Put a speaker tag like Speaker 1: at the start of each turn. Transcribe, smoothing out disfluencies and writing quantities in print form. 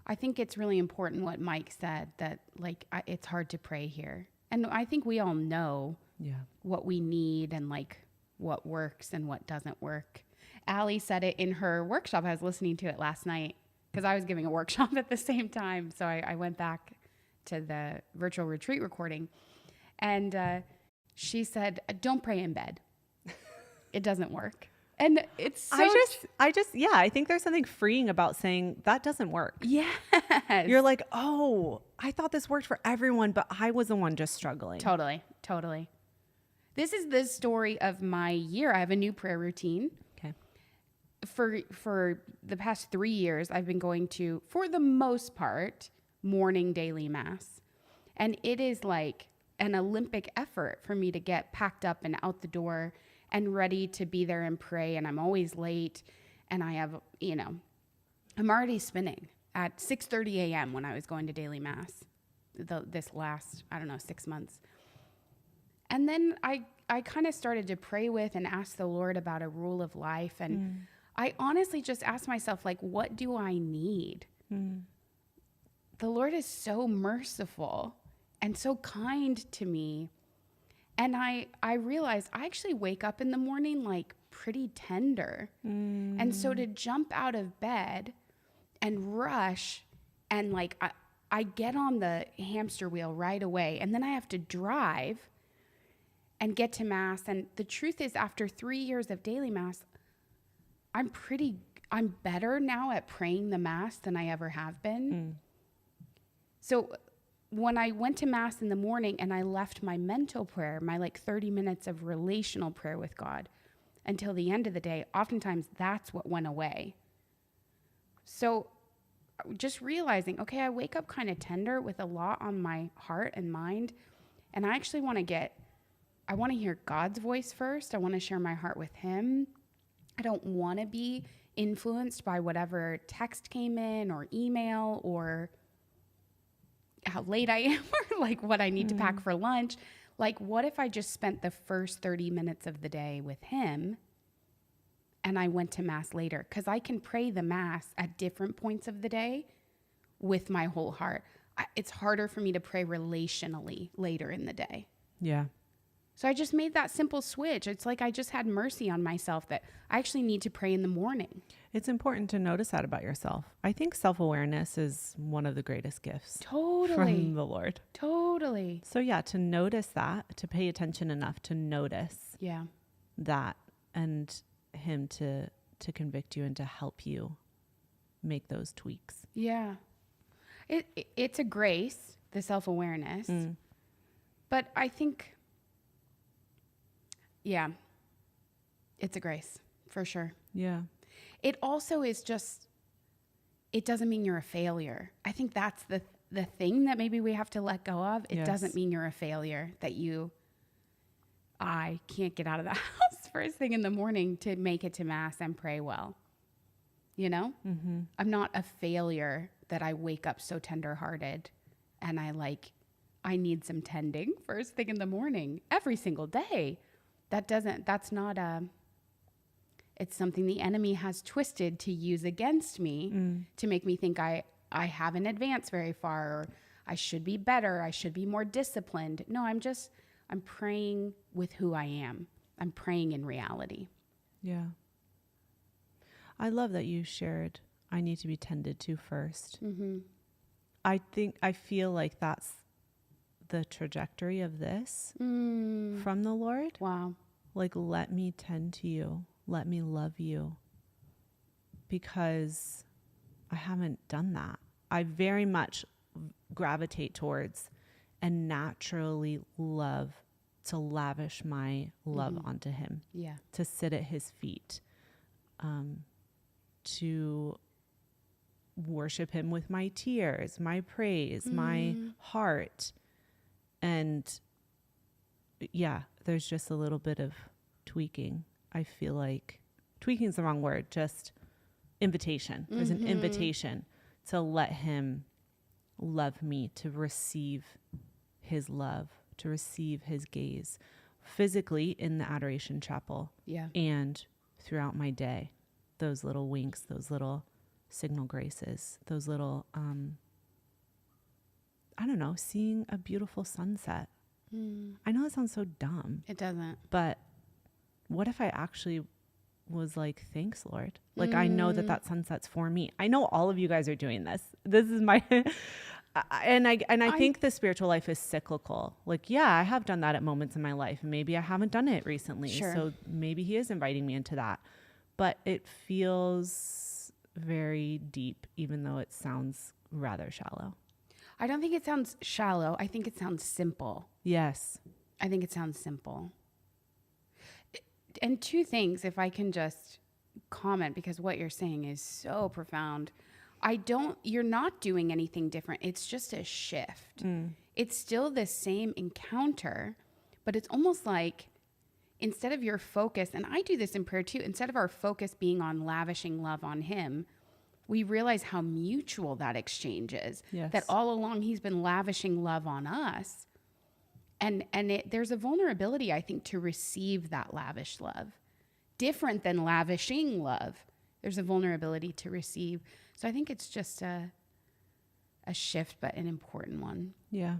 Speaker 1: I think it's really important what Mike said, that like it's hard to pray here. And I think we all know what we need and like what works and what doesn't work. Allie said it in her workshop. I was listening to it last night because I was giving a workshop at the same time. So I went back to the virtual retreat recording, and she said, don't pray in bed. It doesn't work. And it's so
Speaker 2: I think there's something freeing about saying that doesn't work.
Speaker 1: Yes.
Speaker 2: You're like, oh, I thought this worked for everyone, but I was the one just struggling.
Speaker 1: Totally. This is the story of my year. I have a new prayer routine.
Speaker 2: Okay.
Speaker 1: For the past 3 years, I've been going to, for the most part, morning daily mass. And it is like an Olympic effort for me to get packed up and out the door and ready to be there and pray. And I'm always late. And I have, I'm already spinning at 6:30 a.m. when I was going to daily mass this last, 6 months. And then I kind of started to pray with and ask the Lord about a rule of life. And I honestly just asked myself, like, what do I need? The Lord is so merciful and so kind to me. And I realized I actually wake up in the morning like pretty tender. And so to jump out of bed and rush and like I get on the hamster wheel right away, and then I have to drive and get to mass. And the truth is, after 3 years of daily mass, I'm better now at praying the mass than I ever have been. So when I went to mass in the morning and I left my mental prayer, my like 30 minutes of relational prayer with God until the end of the day, oftentimes that's what went away. So just realizing, okay, I wake up kind of tender with a lot on my heart and mind. And I actually want to hear God's voice first. I want to share my heart with him. I don't want to be influenced by whatever text came in or email or how late I am or like what I need to pack for lunch. Like, what if I just spent the first 30 minutes of the day with him and I went to mass later? Because I can pray the mass at different points of the day with my whole heart. It's harder for me to pray relationally later in the day.
Speaker 2: Yeah.
Speaker 1: So I just made that simple switch. It's like I just had mercy on myself that I actually need to pray in the morning.
Speaker 2: It's important to notice that about yourself. I think self-awareness is one of the greatest gifts.
Speaker 1: Totally.
Speaker 2: From the Lord.
Speaker 1: Totally.
Speaker 2: So yeah, to notice that, to pay attention enough to notice that, and him to convict you and to help you make those tweaks.
Speaker 1: Yeah. It's a grace, the self-awareness. But I think, it's a grace for sure.
Speaker 2: Yeah.
Speaker 1: It also is just, it doesn't mean you're a failure. I think that's the thing that maybe we have to let go of. It doesn't mean you're a failure, that I can't get out of the house first thing in the morning to make it to mass and pray well. I'm not a failure that I wake up so tenderhearted and I need some tending first thing in the morning every single day. It's something the enemy has twisted to use against me to make me think I haven't advanced very far, or I should be better, I should be more disciplined. No, I'm praying with who I am. I'm praying in reality.
Speaker 2: Yeah. I love that you shared, I need to be tended to first. I feel like that's the trajectory of this from the Lord.
Speaker 1: Wow.
Speaker 2: Like, let me tend to you. Let me love you. Because I haven't done that. I very much gravitate towards and naturally love to lavish my love onto him.
Speaker 1: Yeah.
Speaker 2: To sit at his feet. To worship him with my tears, my praise, my heart. And there's just a little bit of tweaking. I feel like tweaking is the wrong word, just invitation. There's an invitation to let him love me, to receive his love, to receive his gaze physically in the Adoration Chapel and throughout my day. Those little winks, those little signal graces, those little, I don't know, seeing a beautiful sunset. I know it sounds so dumb.
Speaker 1: It doesn't.
Speaker 2: But what if I actually was like, thanks, Lord. Like, I know that sunset's for me. I know all of you guys are doing this. This is my, and I think the spiritual life is cyclical. Like, yeah, I have done that at moments in my life, and maybe I haven't done it recently.
Speaker 1: Sure.
Speaker 2: So maybe he is inviting me into that, but it feels very deep, even though it sounds rather shallow.
Speaker 1: I don't think it sounds shallow. I think it sounds simple.
Speaker 2: Yes.
Speaker 1: I think it sounds simple. And two things, if I can just comment, because what you're saying is so profound. You're not doing anything different. It's just a shift. It's still the same encounter, but it's almost like instead of your focus, and I do this in prayer too, instead of our focus being on lavishing love on him, we realize how mutual that exchange is.
Speaker 2: Yes.
Speaker 1: That all along he's been lavishing love on us. And there's a vulnerability, I think, to receive that lavish love. Different than lavishing love. There's a vulnerability to receive. So I think it's just a shift, but an important one.
Speaker 2: Yeah.